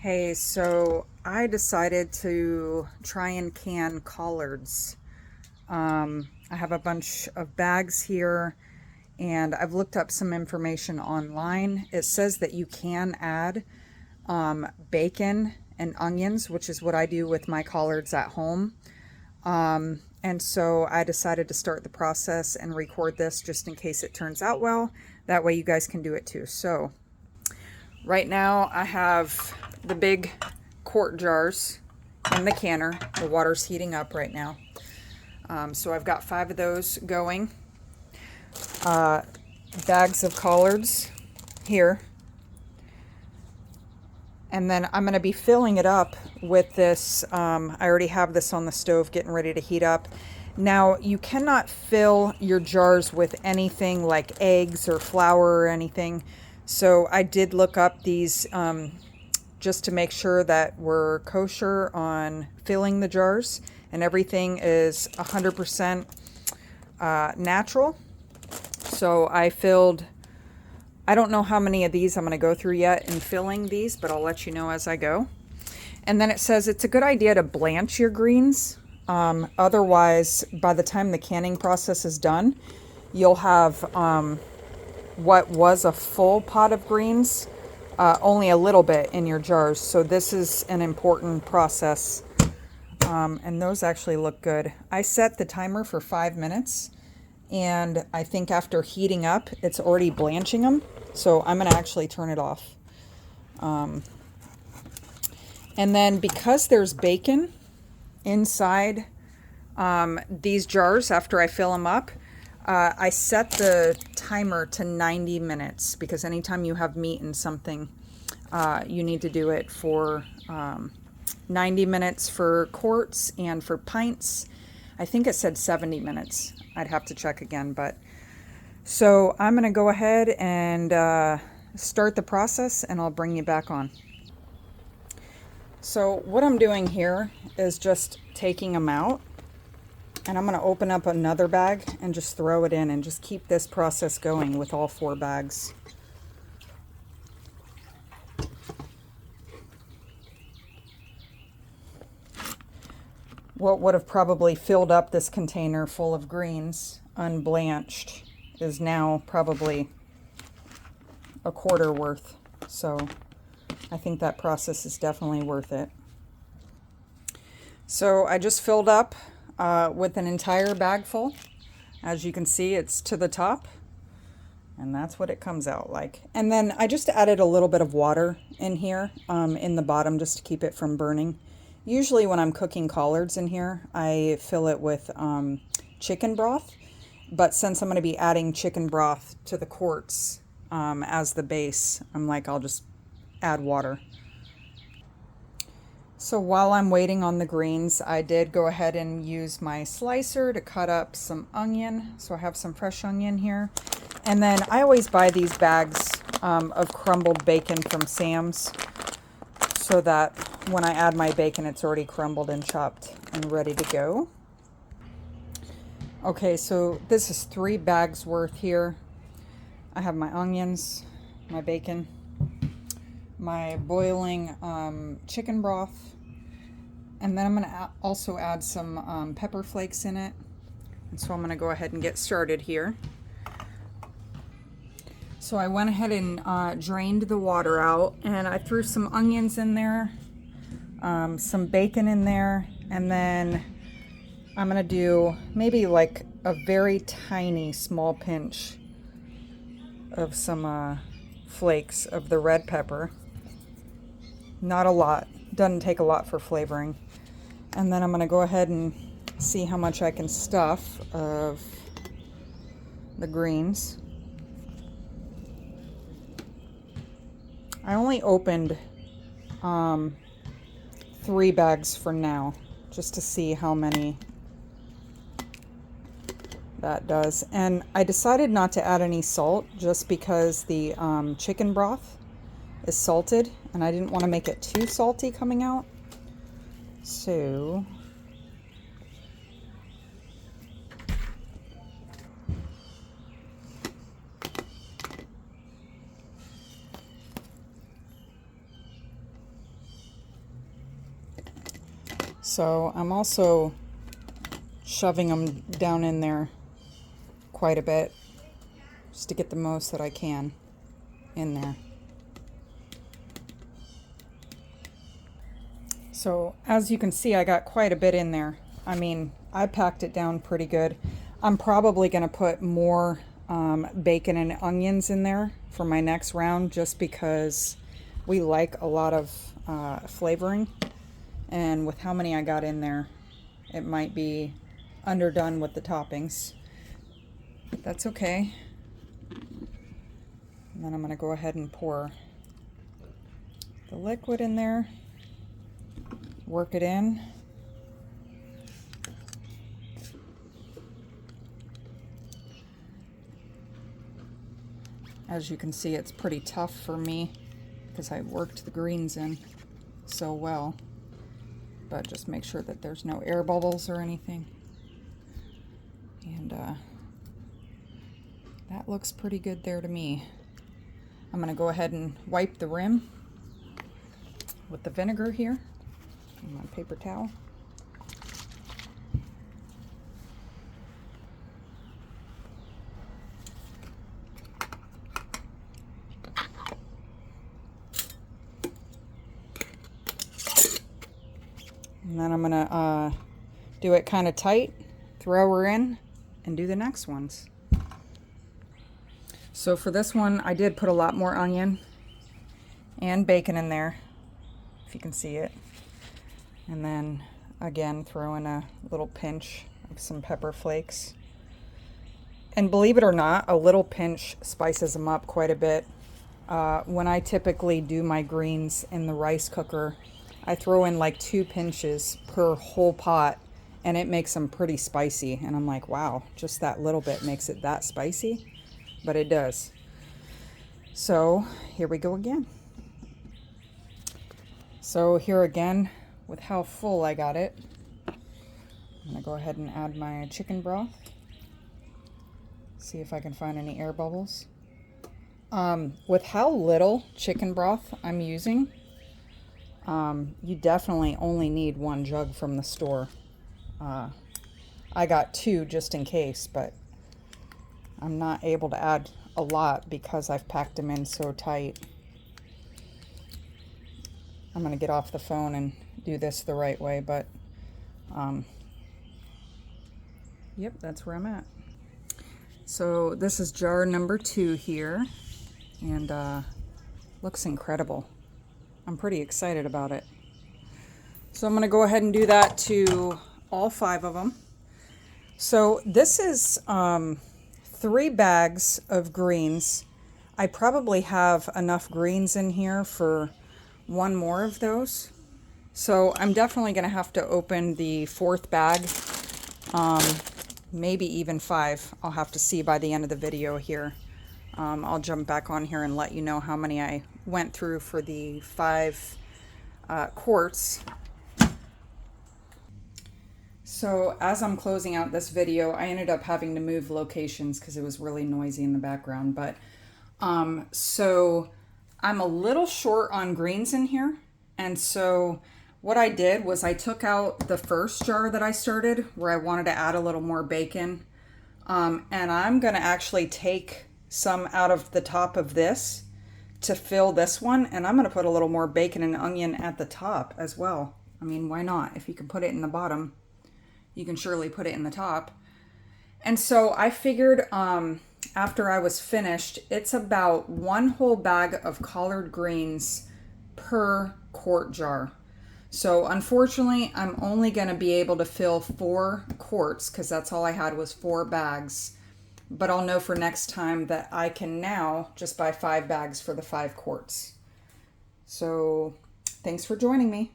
Hey, so I decided to try and can collards. I have a bunch of bags here and I've looked up some information online. It says that you can add bacon and onions, which is what I do with my collards at home. And so I decided to start the process and record this just in case it turns out well. That way you guys can do it too. So right now I have the big quart jars in the canner. The water's heating up right now. So I've got 5 of those going. Bags of collards here. And then I'm going to be filling it up with this. I already have this on the stove getting ready to heat up. Now, you cannot fill your jars with anything like eggs or flour or anything. So I did look up these just to make sure that we're kosher on filling the jars. And everything is 100% natural. So I filled, I don't know how many of these I'm going to go through yet in filling these, but I'll let you know as I go. And then it says it's a good idea to blanch your greens. Otherwise, by the time the canning process is done, you'll have what was a full pot of greens, only a little bit in your jars. So this is an important process. And those actually look good. I set the timer for 5 minutes. And I think after heating up, it's already blanching them. So I'm going to actually turn it off. And then because there's bacon inside these jars after I fill them up, I set the timer to 90 minutes because anytime you have meat in something, you need to do it for 90 minutes for quarts, and for pints, I think it said 70 minutes. I'd have to check again, but so I'm going to go ahead and start the process and I'll bring you back on. So what I'm doing here is just taking them out, and I'm going to open up another bag and just throw it in and just keep this process going with all 4 bags. What would have probably filled up this container full of greens unblanched is now probably a quarter worth. So I think that process is definitely worth it. So I just filled up with an entire bag full. As you can see, it's to the top, and that's what it comes out like. And then I just added a little bit of water in here in the bottom just to keep it from burning. Usually when I'm cooking collards in here, I fill it with chicken broth. But since I'm going to be adding chicken broth to the quarts as the base, I'm like, I'll just add water. So while I'm waiting on the greens, I did go ahead and use my slicer to cut up some onion. So I have some fresh onion here. And then I always buy these bags of crumbled bacon from Sam's, so that when I add my bacon, it's already crumbled and chopped and ready to go. Okay, so this is 3 bags worth here. I have my onions, my bacon, my boiling chicken broth, and then I'm going to also add some pepper flakes in it. And so I'm going to go ahead and get started here. So I went ahead and drained the water out, and I threw some onions in there, some bacon in there, and then I'm going to do maybe like a very tiny small pinch of some flakes of the red pepper. Not a lot. Doesn't take a lot for flavoring. And then I'm going to go ahead and see how much I can stuff of the greens. I only opened 3 bags for now, just to see how many that does. And I decided not to add any salt just because the chicken broth is salted, and I didn't want to make it too salty coming out. So So I'm also shoving them down in there quite a bit just to get the most that I can in there. So as you can see, I got quite a bit in there. I mean, I packed it down pretty good. I'm probably going to put more bacon and onions in there for my next round, just because we like a lot of flavoring. And with how many I got in there, it might be underdone with the toppings. But that's okay. And then I'm going to go ahead and pour the liquid in there. Work it in. As you can see, it's pretty tough for me because I worked the greens in so well. But just make sure that there's no air bubbles or anything. And that looks pretty good there to me. I'm going to go ahead and wipe the rim with the vinegar here on my paper towel. And then I'm gonna do it kind of tight, throw her in, and do the next ones. So for this one, I did put a lot more onion and bacon in there, if you can see it. And then again, throw in a little pinch of some pepper flakes. And believe it or not, a little pinch spices them up quite a bit. When I typically do my greens in the rice cooker, I throw in like 2 pinches per whole pot, and it makes them pretty spicy. And I'm like, wow, just that little bit makes it that spicy, but it does. So here we go again. So here again, with how full I got it, I'm gonna go ahead and add my chicken broth. See if I can find any air bubbles. With how little chicken broth I'm using, you definitely only need 1 jug from the store. I got 2 just in case, but I'm not able to add a lot because I've packed them in so tight. I'm going to get off the phone and do this the right way, but yep, that's where I'm at. So this is jar number 2 here, and looks incredible. I'm pretty excited about it. So I'm going to go ahead and do that to all 5 of them. So this is 3 bags of greens. I probably have enough greens in here for 1 more of those. So I'm definitely going to have to open the 4th bag, maybe even 5. I'll have to see by the end of the video here. I'll jump back on here and let you know how many I went through for the 5 quarts. So as I'm closing out this video, I ended up having to move locations because it was really noisy in the background. But so I'm a little short on greens in here. And so what I did was I took out the first jar that I started where I wanted to add a little more bacon. And I'm going to actually take some out of the top of this to fill this one. And I'm going to put a little more bacon and onion at the top as well. I mean, why not? If you can put it in the bottom, you can surely put it in the top. And so I figured after I was finished, it's about 1 whole bag of collard greens per quart jar. So unfortunately, I'm only going to be able to fill 4 quarts because that's all I had was 4 bags. But I'll know for next time that I can now just buy 5 bags for the 5 quarts. So thanks for joining me.